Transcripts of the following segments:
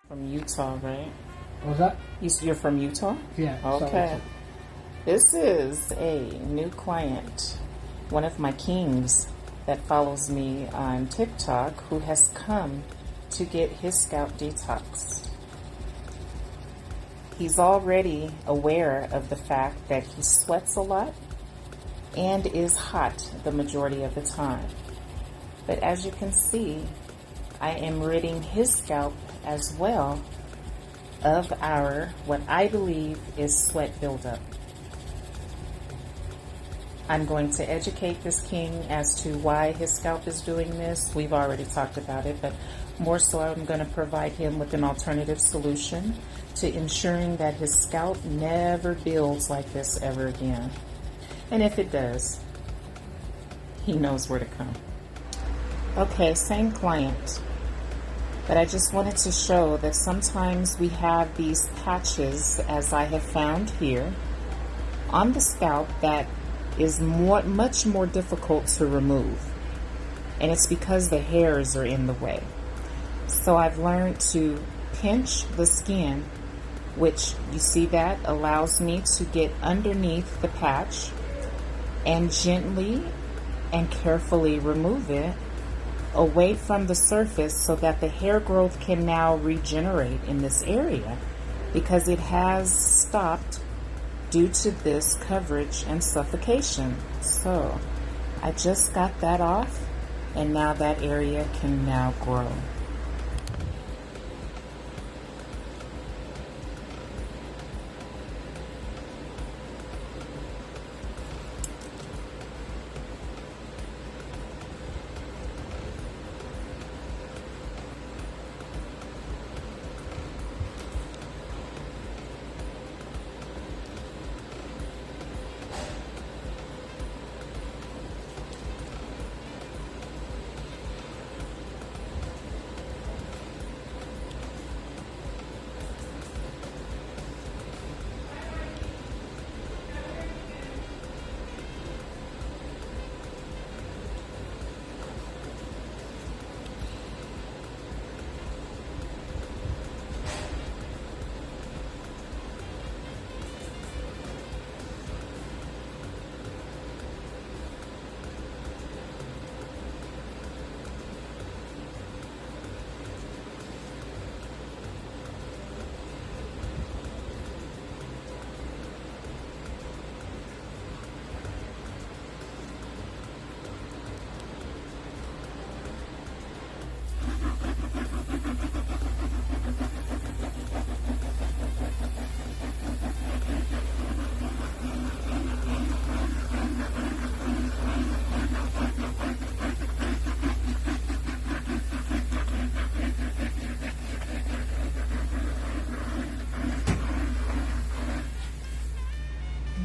From Utah, right? What was that? You're from Utah? Yeah. Okay. This is a new client, one of my kings that follows me on TikTok, who has come to get his scalp detox. He's already aware of the fact that he sweats a lot and is hot the majority of the time. But as you can see, I am ridding his scalp as well of what I believe is sweat buildup. I'm going to educate this king as to why his scalp is doing this. We've already talked about it, but more so I'm going to provide him with an alternative solution to ensuring that his scalp never builds like this ever again. And if it does, he knows where to come. Okay, same client. But I just wanted to show that sometimes we have these patches, as I have found here, on the scalp that is much more difficult to remove. And it's because the hairs are in the way. So I've learned to pinch the skin, which you see that allows me to get underneath the patch and gently and carefully remove it away from the surface so that the hair growth can now regenerate in this area, because it has stopped due to this coverage and suffocation. So I just got that off, and now that area can now grow.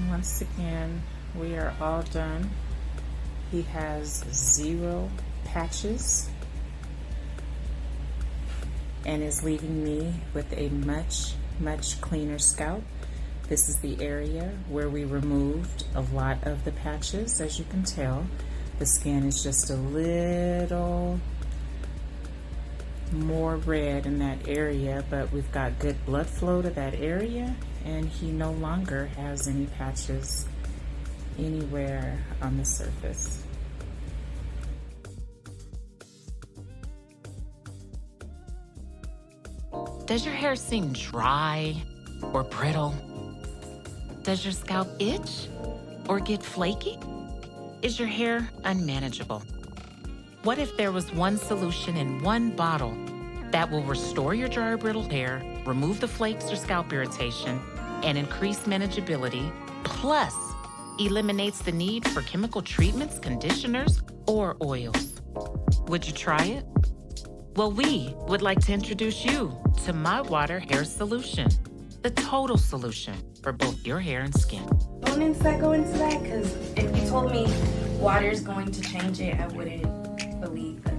Once again, we are all done. He has 0 patches and is leaving me with a much cleaner scalp. This is the area where we removed a lot of the patches. As you can tell, the skin is just a little more red in that area, but we've got good blood flow to that area, and he no longer has any patches anywhere on the surface. Does your hair seem dry or brittle? Does your scalp itch or get flaky? Is your hair unmanageable? What if there was one solution in one bottle that will restore your dry or brittle hair, remove the flakes or scalp irritation, and increase manageability, plus eliminates the need for chemical treatments, conditioners, or oils? Would you try it? Well, we would like to introduce you to My Water Hair Solution, the total solution for both your hair and skin. Components that go into that, because if you told me water is going to change it, I wouldn't believe that.